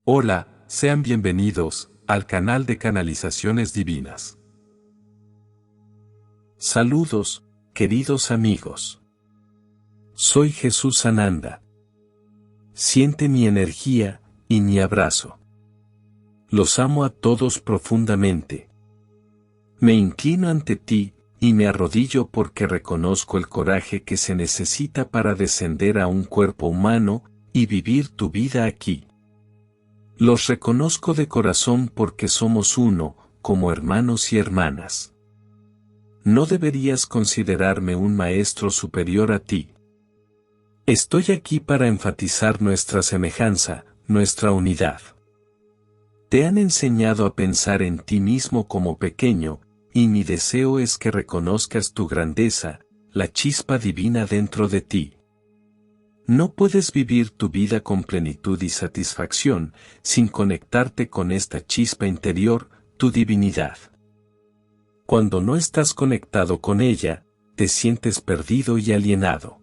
Hola, sean bienvenidos al canal de Canalizaciones Divinas. Saludos, queridos amigos. Soy Jesús Ananda. Siente mi energía y mi abrazo. Los amo a todos profundamente. Me inclino ante ti y me arrodillo porque reconozco el coraje que se necesita para descender a un cuerpo humano y vivir tu vida aquí. Los reconozco de corazón porque somos uno, como hermanos y hermanas. No deberías considerarme un maestro superior a ti. Estoy aquí para enfatizar nuestra semejanza, nuestra unidad. Te han enseñado a pensar en ti mismo como pequeño, y mi deseo es que reconozcas tu grandeza, la chispa divina dentro de ti. No puedes vivir tu vida con plenitud y satisfacción sin conectarte con esta chispa interior, tu divinidad. Cuando no estás conectado con ella, te sientes perdido y alienado.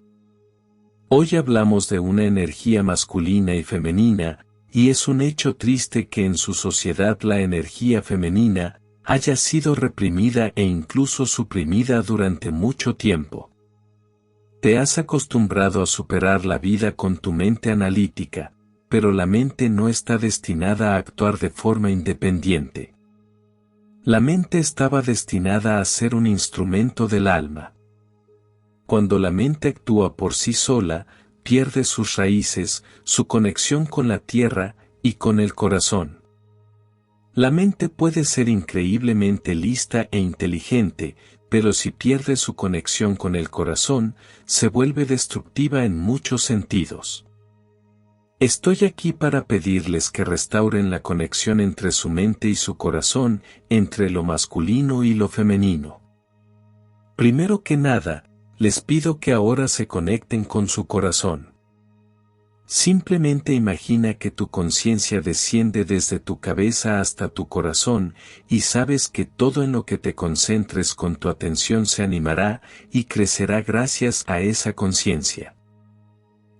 Hoy hablamos de una energía masculina y femenina, y es un hecho triste que en su sociedad la energía femenina haya sido reprimida e incluso suprimida durante mucho tiempo. Te has acostumbrado a superar la vida con tu mente analítica, pero la mente no está destinada a actuar de forma independiente. La mente estaba destinada a ser un instrumento del alma. Cuando la mente actúa por sí sola, pierde sus raíces, su conexión con la tierra y con el corazón. La mente puede ser increíblemente lista e inteligente, pero si pierde su conexión con el corazón, se vuelve destructiva en muchos sentidos. Estoy aquí para pedirles que restauren la conexión entre su mente y su corazón, entre lo masculino y lo femenino. Primero que nada, les pido que ahora se conecten con su corazón. Simplemente imagina que tu conciencia desciende desde tu cabeza hasta tu corazón, y sabes que todo en lo que te concentres con tu atención se animará y crecerá gracias a esa conciencia.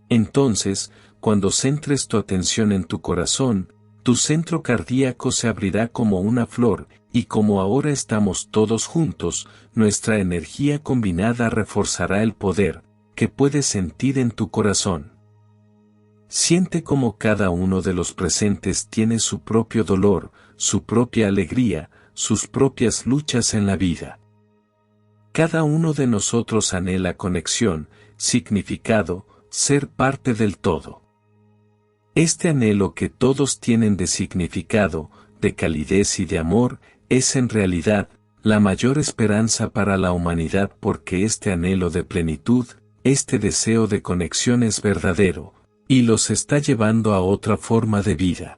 Entonces, cuando centres tu atención en tu corazón, tu centro cardíaco se abrirá como una flor, y como ahora estamos todos juntos, nuestra energía combinada reforzará el poder que puedes sentir en tu corazón. Siente como cada uno de los presentes tiene su propio dolor, su propia alegría, sus propias luchas en la vida. Cada uno de nosotros anhela conexión, significado, ser parte del todo. Este anhelo que todos tienen de significado, de calidez y de amor, es en realidad la mayor esperanza para la humanidad porque este anhelo de plenitud, este deseo de conexión es verdadero, y los está llevando a otra forma de vida.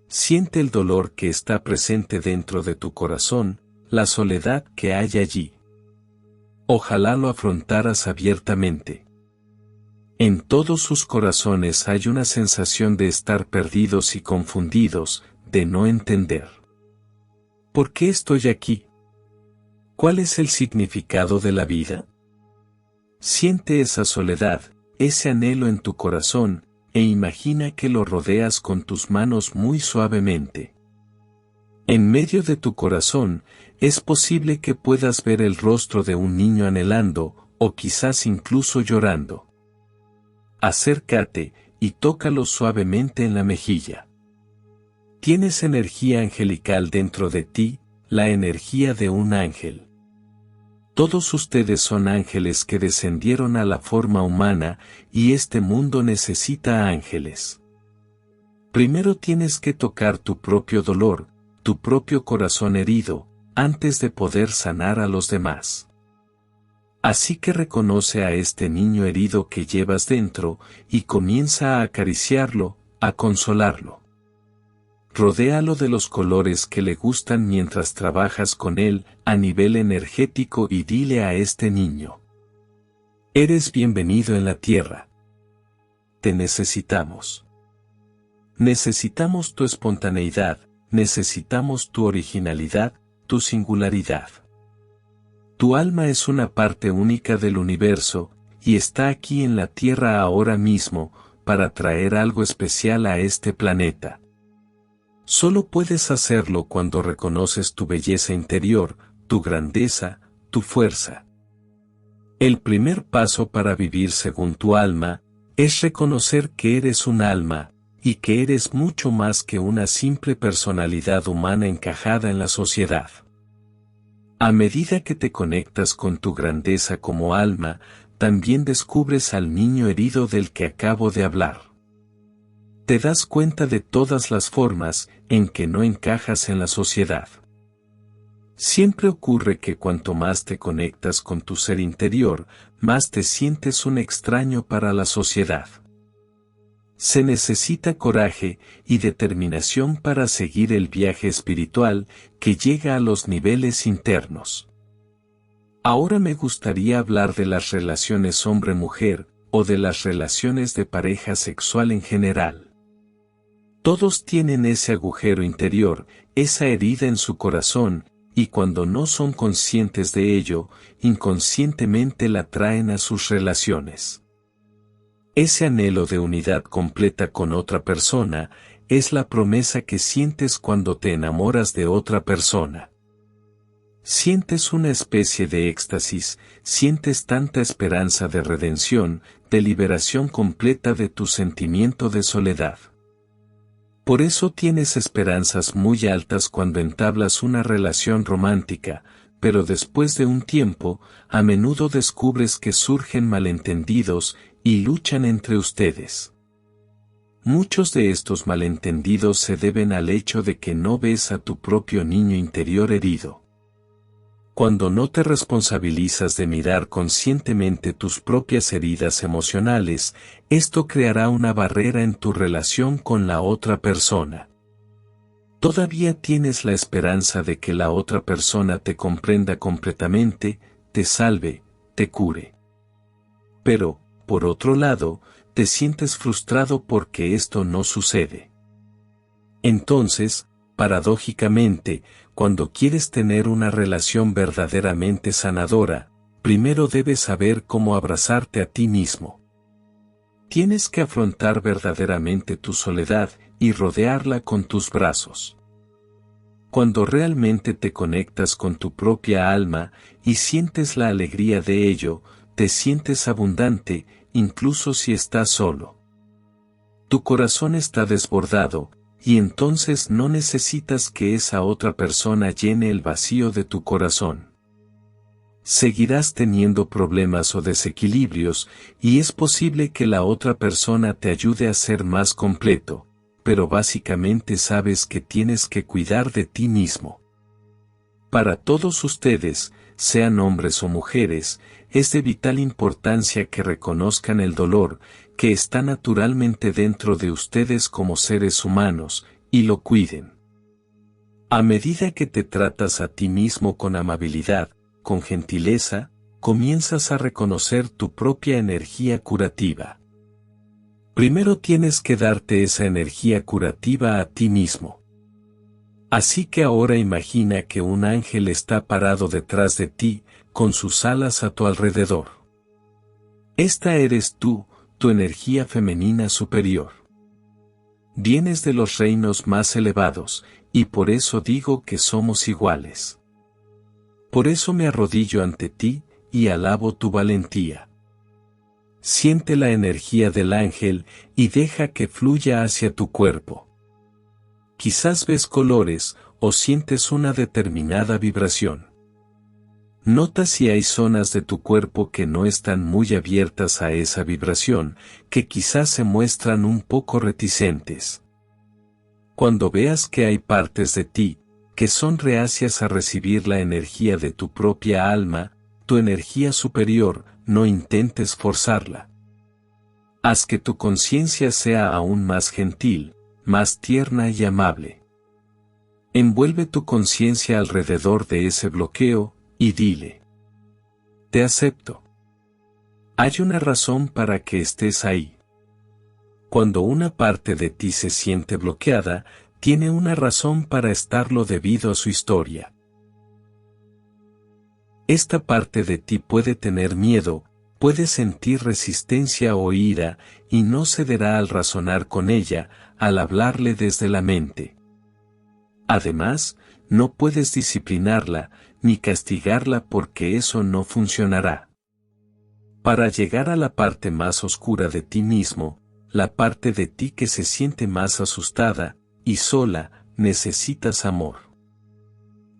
Siente el dolor que está presente dentro de tu corazón, la soledad que hay allí. Ojalá lo afrontaras abiertamente. En todos sus corazones hay una sensación de estar perdidos y confundidos, de no entender. ¿Por qué estoy aquí? ¿Cuál es el significado de la vida? Siente esa soledad, ese anhelo en tu corazón, e imagina que lo rodeas con tus manos muy suavemente. En medio de tu corazón, es posible que puedas ver el rostro de un niño anhelando, o quizás incluso llorando. Acércate, y tócalo suavemente en la mejilla. Tienes energía angelical dentro de ti, la energía de un ángel. Todos ustedes son ángeles que descendieron a la forma humana, y este mundo necesita ángeles. Primero tienes que tocar tu propio dolor, tu propio corazón herido, antes de poder sanar a los demás. Así que reconoce a este niño herido que llevas dentro, y comienza a acariciarlo, a consolarlo. Rodéalo de los colores que le gustan mientras trabajas con él a nivel energético y dile a este niño: eres bienvenido en la tierra. Te necesitamos. Necesitamos tu espontaneidad, necesitamos tu originalidad, tu singularidad. Tu alma es una parte única del universo, y está aquí en la tierra ahora mismo, para traer algo especial a este planeta. Solo puedes hacerlo cuando reconoces tu belleza interior, tu grandeza, tu fuerza. El primer paso para vivir según tu alma es reconocer que eres un alma, y que eres mucho más que una simple personalidad humana encajada en la sociedad. A medida que te conectas con tu grandeza como alma, también descubres al niño herido del que acabo de hablar. Te das cuenta de todas las formas en que no encajas en la sociedad. Siempre ocurre que cuanto más te conectas con tu ser interior, más te sientes un extraño para la sociedad. Se necesita coraje y determinación para seguir el viaje espiritual que llega a los niveles internos. Ahora me gustaría hablar de las relaciones hombre-mujer, o de las relaciones de pareja sexual en general. Todos tienen ese agujero interior, esa herida en su corazón, y cuando no son conscientes de ello, inconscientemente la traen a sus relaciones. Ese anhelo de unidad completa con otra persona, es la promesa que sientes cuando te enamoras de otra persona. Sientes una especie de éxtasis, sientes tanta esperanza de redención, de liberación completa de tu sentimiento de soledad. Por eso tienes esperanzas muy altas cuando entablas una relación romántica, pero después de un tiempo, a menudo descubres que surgen malentendidos y luchan entre ustedes. Muchos de estos malentendidos se deben al hecho de que no ves a tu propio niño interior herido. Cuando no te responsabilizas de mirar conscientemente tus propias heridas emocionales, esto creará una barrera en tu relación con la otra persona. Todavía tienes la esperanza de que la otra persona te comprenda completamente, te salve, te cure. Pero, por otro lado, te sientes frustrado porque esto no sucede. Entonces, paradójicamente, cuando quieres tener una relación verdaderamente sanadora, primero debes saber cómo abrazarte a ti mismo. Tienes que afrontar verdaderamente tu soledad y rodearla con tus brazos. Cuando realmente te conectas con tu propia alma y sientes la alegría de ello, te sientes abundante, incluso si estás solo. Tu corazón está desbordado, y entonces no necesitas que esa otra persona llene el vacío de tu corazón. Seguirás teniendo problemas o desequilibrios, y es posible que la otra persona te ayude a ser más completo, pero básicamente sabes que tienes que cuidar de ti mismo. Para todos ustedes, sean hombres o mujeres, es de vital importancia que reconozcan el dolor que está naturalmente dentro de ustedes como seres humanos, y lo cuiden. A medida que te tratas a ti mismo con amabilidad, con gentileza, comienzas a reconocer tu propia energía curativa. Primero tienes que darte esa energía curativa a ti mismo. Así que ahora imagina que un ángel está parado detrás de ti, con sus alas a tu alrededor. Esta eres tú, tu energía femenina superior. Vienes de los reinos más elevados, y por eso digo que somos iguales. Por eso me arrodillo ante ti, y alabo tu valentía. Siente la energía del ángel, y deja que fluya hacia tu cuerpo. Quizás ves colores, o sientes una determinada vibración. Nota si hay zonas de tu cuerpo que no están muy abiertas a esa vibración, que quizás se muestran un poco reticentes. Cuando veas que hay partes de ti, que son reacias a recibir la energía de tu propia alma, tu energía superior, no intentes forzarla. Haz que tu conciencia sea aún más gentil, más tierna y amable. Envuelve tu conciencia alrededor de ese bloqueo, y dile: te acepto. Hay una razón para que estés ahí. Cuando una parte de ti se siente bloqueada, tiene una razón para estarlo debido a su historia. Esta parte de ti puede tener miedo, puede sentir resistencia o ira, y no cederá al razonar con ella, al hablarle desde la mente. Además, no puedes disciplinarla, ni castigarla porque eso no funcionará. Para llegar a la parte más oscura de ti mismo, la parte de ti que se siente más asustada y sola, necesitas amor.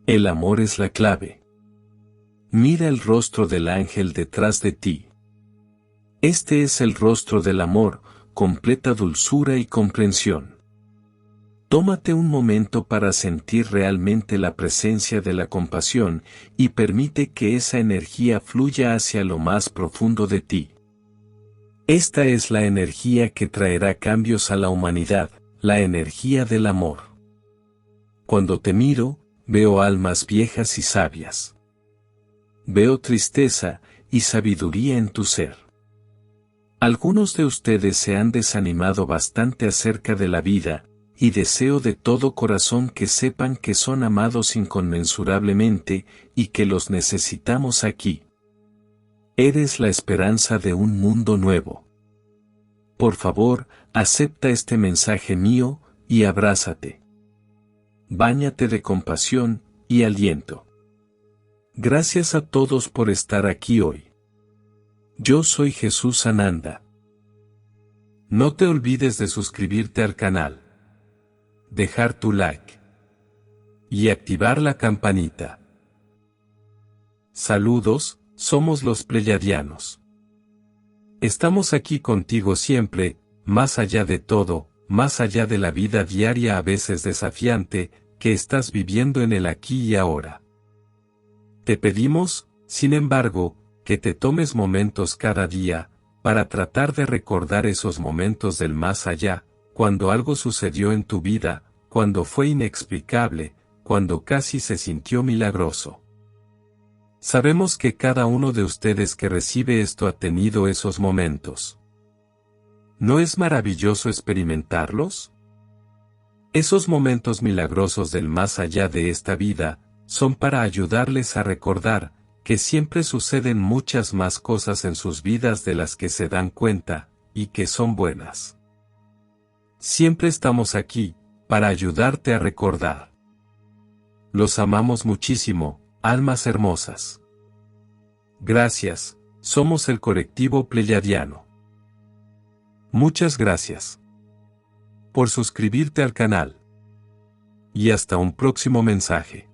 El amor es la clave. Mira el rostro del ángel detrás de ti. Este es el rostro del amor, completa dulzura y comprensión. Tómate un momento para sentir realmente la presencia de la compasión y permite que esa energía fluya hacia lo más profundo de ti. Esta es la energía que traerá cambios a la humanidad, la energía del amor. Cuando te miro, veo almas viejas y sabias. Veo tristeza y sabiduría en tu ser. Algunos de ustedes se han desanimado bastante acerca de la vida, y deseo de todo corazón que sepan que son amados inconmensurablemente y que los necesitamos aquí. Eres la esperanza de un mundo nuevo. Por favor, acepta este mensaje mío y abrázate. Báñate de compasión y aliento. Gracias a todos por estar aquí hoy. Yo soy Jesús Ananda. No te olvides de suscribirte al canal, dejar tu like y activar la campanita. Saludos, somos los Pleyadianos. Estamos aquí contigo siempre, más allá de todo, más allá de la vida diaria a veces desafiante, que estás viviendo en el aquí y ahora. Te pedimos, sin embargo, que te tomes momentos cada día, para tratar de recordar esos momentos del más allá, cuando algo sucedió en tu vida, cuando fue inexplicable, cuando casi se sintió milagroso. Sabemos que cada uno de ustedes que recibe esto ha tenido esos momentos. ¿No es maravilloso experimentarlos? Esos momentos milagrosos del más allá de esta vida, son para ayudarles a recordar, que siempre suceden muchas más cosas en sus vidas de las que se dan cuenta, y que son buenas. Siempre estamos aquí, para ayudarte a recordar. Los amamos muchísimo, almas hermosas. Gracias, somos el colectivo Pleyadiano. Muchas gracias por suscribirte al canal. Y hasta un próximo mensaje.